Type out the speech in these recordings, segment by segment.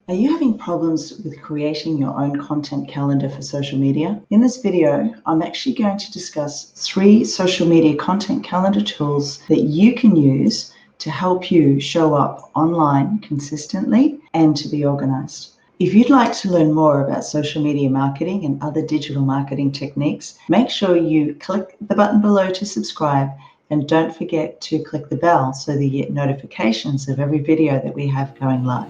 Are you having problems with creating your own content calendar for social media? In this video, I'm actually going to discuss 3 social media content calendar tools that you can use to help you show up online consistently and to be organized. If you'd like to learn more about social media marketing and other digital marketing techniques, make sure you click the button below to subscribe, and don't forget to click the bell so that you get notifications of every video that we have going live.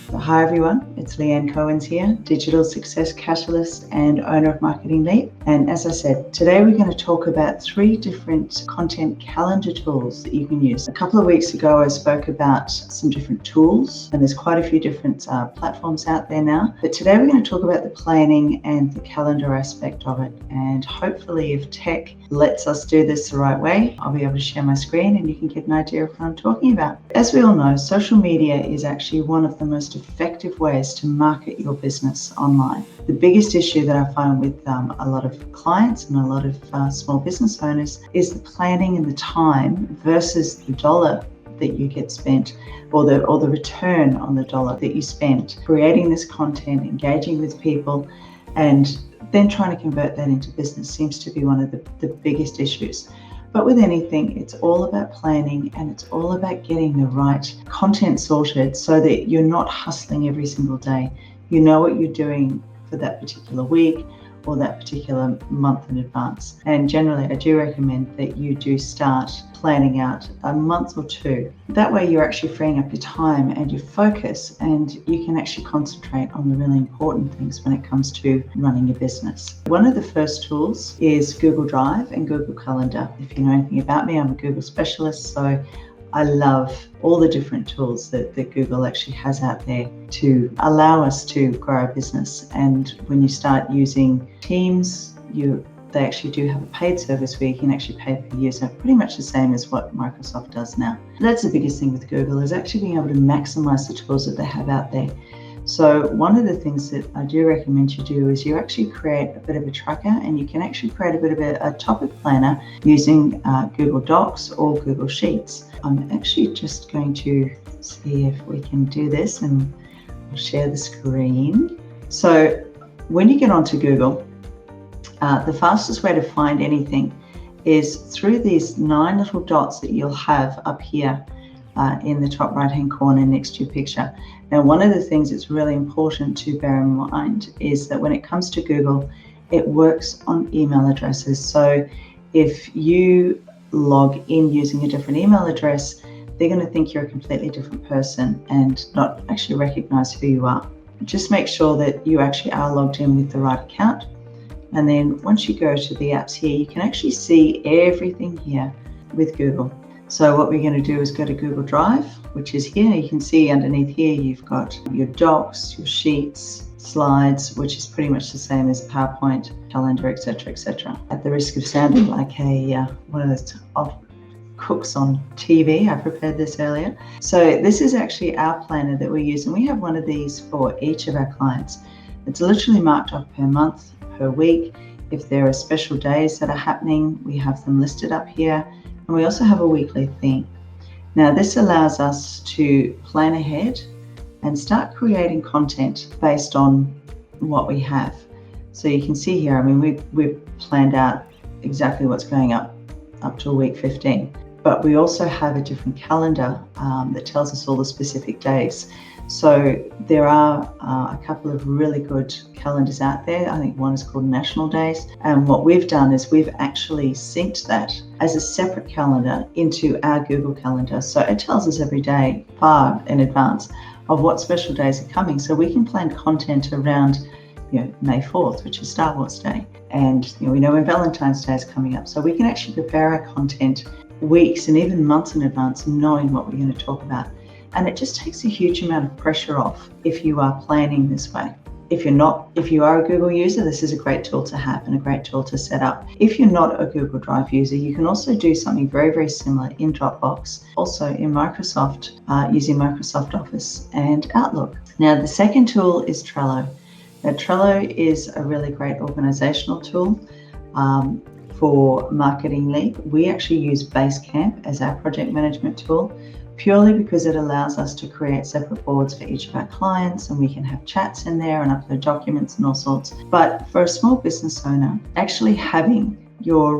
So hi everyone, it's Leanne Cohen's here, Digital Success Catalyst and owner of Marketing Leap. And as I said, today we're going to talk about 3 different content calendar tools that you can use. A couple of weeks ago I spoke about some different tools, and there's quite a few different platforms out there now. But today we're going to talk about the planning and the calendar aspect of it. And hopefully if tech lets us do this the right way, I'll be able to share my screen and you can get an idea of what I'm talking about. As we all know, social media is actually one of the most effective ways to market your business online. The biggest issue that I find with a lot of clients and a lot of small business owners is the planning and the time versus the dollar that you get spent, or the return on the dollar that you spend creating this content, engaging with people, and then trying to convert that into business seems to be one of the biggest issues. But with anything, it's all about planning, and it's all about getting the right content sorted so that you're not hustling every single day. You know what you're doing for that particular week or that particular month in advance. And generally, I do recommend that you do start planning out a month or 2. That way you're actually freeing up your time and your focus, and you can actually concentrate on the really important things when it comes to running your business. One of the first tools is Google Drive and Google Calendar. If you know anything about me, I'm a Google specialist, so I love all the different tools that Google actually has out there to allow us to grow our business. And when you start using Teams, they actually do have a paid service where you can actually pay per user, pretty much the same as what Microsoft does now. That's the biggest thing with Google, is actually being able to maximize the tools that they have out there. So one of the things that I do recommend you do is you actually create a bit of a tracker, and you can actually create a bit of a topic planner using Google Docs or Google Sheets. I'm actually just going to see if we can do this, and I'll share the screen. So when you get onto Google, the fastest way to find anything is through these 9 little dots that you'll have up here in the top right hand corner next to your picture. Now, one of the things that's really important to bear in mind is that when it comes to Google, it works on email addresses. So if you log in using a different email address, they're going to think you're a completely different person and not actually recognize who you are. Just make sure that you actually are logged in with the right account. And then once you go to the apps here, you can actually see everything here with Google. So what we're going to do is go to Google Drive, which is here. You can see underneath here, you've got your docs, your sheets, slides, which is pretty much the same as PowerPoint, calendar, etc., etc. At the risk of sounding like one of those cooks on TV, I prepared this earlier. So this is actually our planner that we use, and we have one of these for each of our clients. It's literally marked off per month, per week. If there are special days that are happening, we have them listed up here. And we also have a weekly theme. Now, this allows us to plan ahead and start creating content based on what we have. So you can see here, I mean, we've planned out exactly what's going up to week 15. But we also have a different calendar that tells us all the specific days. So there are a couple of really good calendars out there. I think one is called National Days. And what we've done is we've actually synced that as a separate calendar into our Google Calendar. So it tells us every day far in advance of what special days are coming. So we can plan content around May 4th, which is Star Wars Day. And we know when Valentine's Day is coming up. So we can actually prepare our content weeks and even months in advance, knowing what we're going to talk about. And it just takes a huge amount of pressure off if you are planning this way. If you are a Google user, this is a great tool to have and a great tool to set up. If you're not a Google Drive user, you can also do something very, very similar in Dropbox, also in Microsoft, using Microsoft Office and Outlook. Now, the second tool is Trello. Now, Trello is a really great organizational tool. For Marketing Leap, we actually use Basecamp as our project management tool. purely because it allows us to create separate boards for each of our clients, and we can have chats in there and upload documents and all sorts. But for a small business owner, actually having your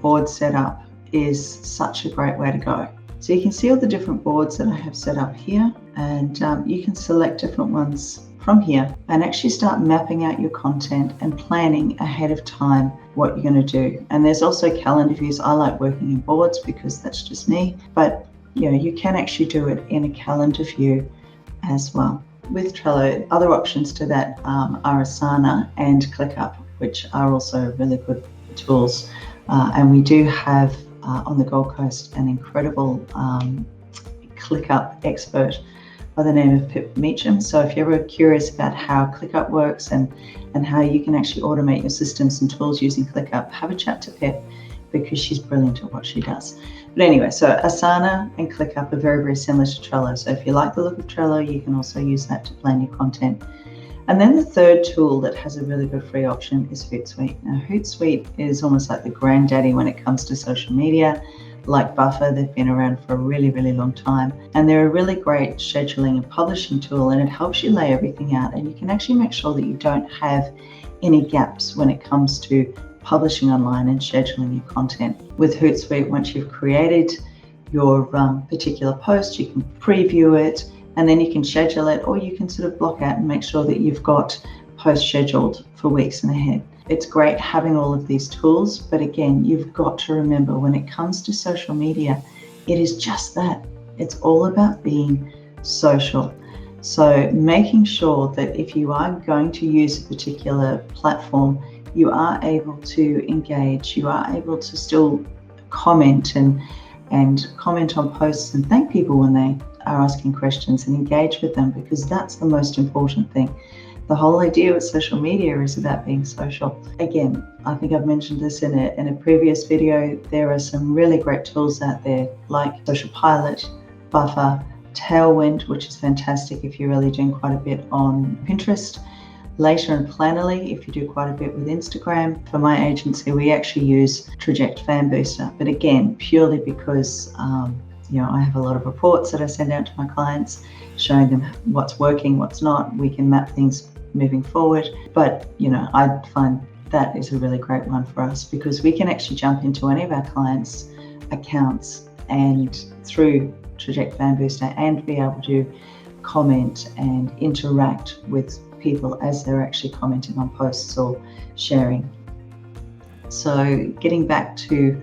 board set up is such a great way to go. So you can see all the different boards that I have set up here, and you can select different ones from here and actually start mapping out your content and planning ahead of time what you're going to do. And there's also calendar views. I like working in boards because that's just me, but you can actually do it in a calendar view as well. With Trello, other options to that are Asana and ClickUp, which are also really good tools. And we do have on the Gold Coast an incredible ClickUp expert by the name of Pip Meacham. So if you're ever curious about how ClickUp works and how you can actually automate your systems and tools using ClickUp, have a chat to Pip, because she's brilliant at what she does. But anyway, so Asana and ClickUp are very, very similar to Trello. So if you like the look of Trello, you can also use that to plan your content. And then the third tool that has a really good free option is Hootsuite. Now, Hootsuite is almost like the granddaddy when it comes to social media. Like Buffer, they've been around for a really, really long time. And they're a really great scheduling and publishing tool, and it helps you lay everything out. And you can actually make sure that you don't have any gaps when it comes to publishing online and scheduling your content. With Hootsuite, once you've created your particular post, you can preview it, and then you can schedule it, or you can sort of block out and make sure that you've got posts scheduled for weeks and ahead. It's great having all of these tools, but again, you've got to remember when it comes to social media, it is just that. It's all about being social. So making sure that if you are going to use a particular platform, you are able to engage, you are able to still comment and comment on posts and thank people when they are asking questions and engage with them, because that's the most important thing. The whole idea with social media is about being social. Again, I think I've mentioned this in a previous video. There are some really great tools out there like Social Pilot, Buffer, Tailwind, which is fantastic if you're really doing quite a bit on Pinterest. Later and Plannerly, if you do quite a bit with Instagram. For my agency, we actually use Traject Fan Booster, but again, purely because I have a lot of reports that I send out to my clients, showing them what's working, what's not. We can map things moving forward. But I find that is a really great one for us, because we can actually jump into any of our clients' accounts and through Traject Fan Booster and be able to comment and interact with people as they're actually commenting on posts or sharing. So getting back to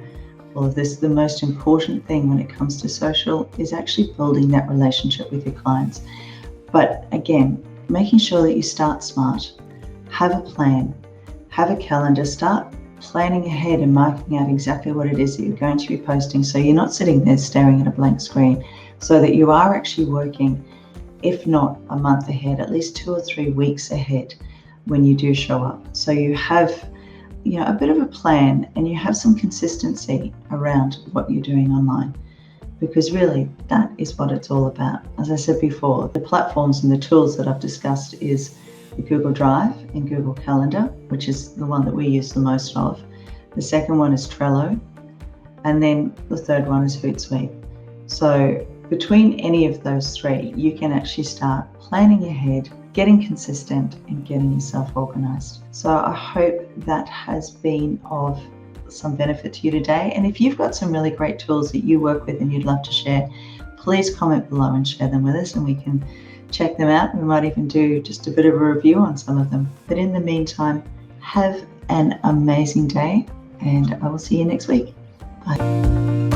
all of this, the most important thing when it comes to social is actually building that relationship with your clients. But again, making sure that you start smart, have a plan, have a calendar, start planning ahead and marking out exactly what it is that you're going to be posting, so you're not sitting there staring at a blank screen, so that you are actually working, if not a month ahead, at least 2 or 3 weeks ahead when you do show up. So you have a bit of a plan and you have some consistency around what you're doing online, because really that is what it's all about. As I said before, the platforms and the tools that I've discussed is the Google Drive and Google Calendar, which is the one that we use the most of. The second one is Trello, and then the third one is Hootsuite. So between any of those three, you can actually start planning ahead, getting consistent, and getting yourself organized. So I hope that has been of some benefit to you today. And if you've got some really great tools that you work with and you'd love to share, please comment below and share them with us, and we can check them out. We might even do just a bit of a review on some of them. But in the meantime, have an amazing day, and I will see you next week. Bye.